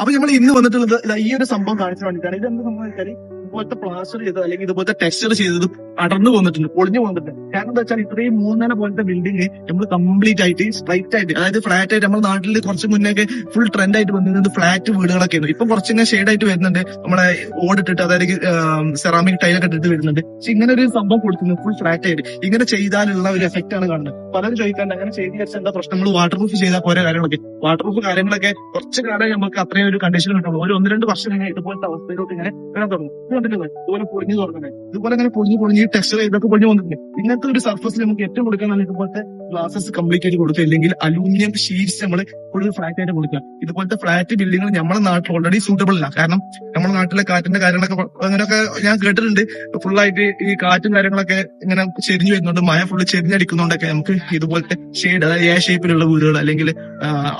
അപ്പൊ നമ്മൾ ഇന്ന് വന്നിട്ടുള്ളത് ഈ ഒരു സംഭവം കാണിച്ചു വേണ്ടിയിട്ടാണ്. ഇത് എന്ത് സംഭവം വെച്ചാൽ ഇതുപോലത്തെ പ്ലാസ്റ്റർ ചെയ്തത് അല്ലെങ്കിൽ ഇതുപോലത്തെ ടെക്സ്ചർ ചെയ്തത് അടർന്നു വന്നിട്ടുണ്ട്, പൊളിഞ്ഞു വന്നിട്ടുണ്ട്. കാരണം എന്താ വെച്ചാൽ ഇത്രയും 3 നില പോലത്തെ ബിൽഡിംഗ് നമ്മൾ കംപ്ലീറ്റ് ആയിട്ട് സ്ട്രൈറ്റ് ആയിട്ട്, അതായത് ഫ്ലാറ്റ് ആയിട്ട്, നമ്മുടെ നാട്ടിൽ കുറച്ച് മുന്നേ ഫുൾ ട്രെൻഡ് ആയിട്ട് വന്നിരുന്നത് ഫ്ലാറ്റ് വീടുകളൊക്കെ ഉണ്ട്. ഇപ്പൊ കുറച്ചിങ്ങനെ ഷെയ്ഡ് ആയിട്ട് വരുന്നുണ്ട്, നമ്മളെ ഓടിട്ടിട്ട്, അതായത് സെറാമിക് ടൈലൊക്കെ ഇട്ടിട്ട് വരുന്നുണ്ട്. പക്ഷെ ഇങ്ങനെ ഒരു സംഭവം കൊടുക്കുന്നത് ഫുൾ ഫ്ലാറ്റ് ആയിട്ട് ഇങ്ങനെ ചെയ്താലുള്ള ഒരു എഫക്ട് ആണ് കാണുന്നത്. പലരും ചോദിക്കാണ്ട് അങ്ങനെ ചെയ്ത് വെച്ചാൽ എന്താ പ്രശ്നം, നമ്മൾ വാട്ടർ പ്രൂഫ് ചെയ്താൽ ഓരോ കാര്യങ്ങളൊക്കെ, വാട്ടർ പ്രൂഫ് കാര്യങ്ങളൊക്കെ കുറച്ച് കാലം നമുക്ക് അത്രയും ഒരു കണ്ടീഷൻ കിട്ടുള്ളൂ. ഒരു 1-2 വർഷം ഇങ്ങനെ ഇതുപോലത്തെ അവസ്ഥയിലോട്ട് ഇങ്ങനെ വരാൻ തുടങ്ങും. ഇതുപോലെ പൊളിഞ്ഞു തുടങ്ങുന്നത്, ഇതുപോലെ ഇങ്ങനെ പൊളിഞ്ഞ് ടെക്സ്ചർ ഇതൊക്കെ പൊളിഞ്ഞു വന്നിട്ടുണ്ട്. ഇങ്ങനത്തെ ഒരു സർഫസിൽ നമുക്ക് ഏറ്റവും കൊടുക്കാൻ ഇതുപോലത്തെ ഗ്ലാസസ് കംപ്ലീറ്റ് ആയിട്ട് കൊടുക്കുക, അല്ലെങ്കിൽ അലൂമിനിയം ഷീറ്റ്സ് നമ്മൾ ഫുൾ ഫ്ലാറ്റ് ആയിട്ട് കൊടുക്കുക. ഇതുപോലത്തെ ഫ്ലാറ്റ് ബിൽഡിങ്ങൾ നമ്മുടെ നാട്ടിൽ ഓൾറെഡി സൂട്ടബിൾ അല്ല. കാരണം നമ്മുടെ നാട്ടിലെ കാറ്റിന്റെ കാര്യങ്ങളൊക്കെ അങ്ങനെയൊക്കെ ഞാൻ കേട്ടിട്ടുണ്ട്. ഫുള്ളായിട്ട് ഈ കാറ്റും കാര്യങ്ങളൊക്കെ ഇങ്ങനെ ചെരിഞ്ഞു വരുന്നുണ്ട്, മഴ ഫുള്ള് ചെരിഞ്ഞടിക്കുന്നതുകൊണ്ടൊക്കെ നമുക്ക് ഇതുപോലത്തെ ഷെയ്ഡ്, അതായത് എ ഷേപ്പിലുള്ള വീടുകൾ അല്ലെങ്കിൽ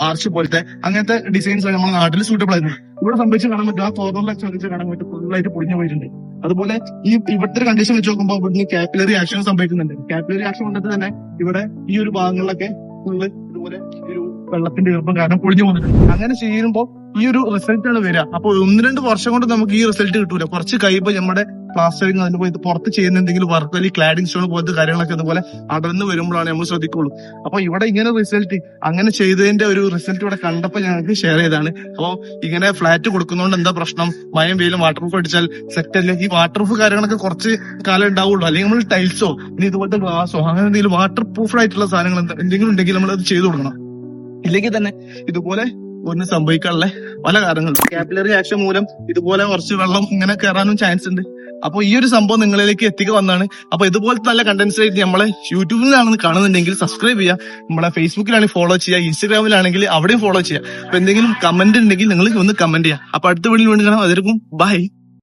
ആർച്ച് പോലത്തെ അങ്ങനത്തെ ഡിസൈൻസ് നമ്മുടെ നാട്ടിൽ സൂട്ടബിൾ ആയിരുന്നു. ഇവിടെ സംഭവിച്ച് കാണാൻ പറ്റും, ആ കോർണറിലൊക്കെ സംബന്ധിച്ച് കാണാൻ പറ്റും, ഫുള്ളായിട്ട് പൊളിഞ്ഞു പോയിട്ടുണ്ട്. അതുപോലെ ഇവിടുത്തെ കണ്ടീഷൻ വെച്ച് നോക്കുമ്പോൾ ഇവിടുന്ന് കാപ്പിലറി ആക്ഷൻ സംഭവിക്കുന്നുണ്ട്. കാപ്പിലറി ആക്ഷൻ വന്നിട്ട് തന്നെ ഇവിടെ ഈ ഒരു ഭാഗങ്ങളിലൊക്കെ ഫുള്ള് ഇതുപോലെ ഒരു വെള്ളത്തിന്റെ ഈർപ്പം കാരണം പൊളിഞ്ഞു പോകുന്നുണ്ട്. അങ്ങനെ ചെയ്യുമ്പോൾ ഈ ഒരു റിസൾട്ട് ആണ് വരിക. അപ്പൊ 1-2 വർഷം കൊണ്ട് നമുക്ക് ഈ റിസൾട്ട് കിട്ടൂല. കുറച്ച് കഴിയുമ്പോൾ നമ്മുടെ പ്ലാസ്റ്ററിങ് അതിന് പോയി പുറത്ത് ചെയ്യുന്ന എന്തെങ്കിലും വർക്ക്, അല്ലെങ്കിൽ ക്ലാഡിംഗ് സ്റ്റോൺ പോലത്തെ കാര്യങ്ങളൊക്കെ ഇതുപോലെ അടർന്ന് വരുമ്പോഴാണ് നമ്മൾ ശ്രദ്ധിക്കുള്ളൂ. അപ്പൊ ഇവിടെ ഇങ്ങനെ റിസൾട്ട്, അങ്ങനെ ചെയ്തതിന്റെ ഒരു റിസൾട്ട് ഇവിടെ കണ്ടപ്പോൾ ഞങ്ങൾക്ക് ഷെയർ ചെയ്താണ്. അപ്പൊ ഇങ്ങനെ ഫ്ലാറ്റ് കൊടുക്കുന്നതുകൊണ്ട് എന്താ പ്രശ്നം, മഴയും വെയിലും വാട്ടർ പ്രൂഫ് അടിച്ചാൽ സെറ്റ് അല്ലേ. ഈ വാട്ടർ പ്രൂഫ് കാര്യങ്ങളൊക്കെ കുറച്ച് കാലം ഉണ്ടാവുള്ളൂ. അല്ലെങ്കിൽ നമ്മൾ ടൈൽസോ ഇനി ഇതുപോലത്തെ ഗ്ലാസോ അങ്ങനെ എന്തെങ്കിലും വാട്ടർ പ്രൂഫ് ആയിട്ടുള്ള സാധനങ്ങൾ എന്തെങ്കിലും ഉണ്ടെങ്കിൽ നമ്മൾ അത് ചെയ്തു കൊടുക്കണം. ഇല്ലെങ്കിൽ തന്നെ ഇതുപോലെ ഒന്നും സംഭവിക്കാനുള്ള പല കാരണങ്ങളും, കാപ്പിലറി ആക്ഷൻ മൂലം ഇതുപോലെ കുറച്ച് വെള്ളം ഇങ്ങനെ കയറാനും ചാൻസ് ഉണ്ട്. അപ്പൊ ഈ ഒരു സംഭവം നിങ്ങളിലേക്ക് എത്തിക്കുക വന്നാണ്. അപ്പൊ ഇതുപോലത്തെ നല്ല കണ്ടന്റ്സ് ആയിട്ട് നമ്മളെ യൂട്യൂബിലാണെന്ന് കാണുന്നുണ്ടെങ്കിൽ സബ്സ്ക്രൈബ് ചെയ്യുക, നമ്മളെ ഫേസ്ബുക്കിലാണെങ്കിൽ ഫോളോ ചെയ്യുക, ഇൻസ്റ്റാഗ്രാമിലാണെങ്കിൽ അവിടെയും ഫോളോ ചെയ്യുക. അപ്പൊ എന്തെങ്കിലും കമന്റ് ഉണ്ടെങ്കിൽ നിങ്ങൾ ഒന്ന് കമന്റ് ചെയ്യുക. അപ്പൊ അടുത്ത വീഡിയോയിൽ വേണ്ടി കാണാം. അതിർക്കും ബൈ.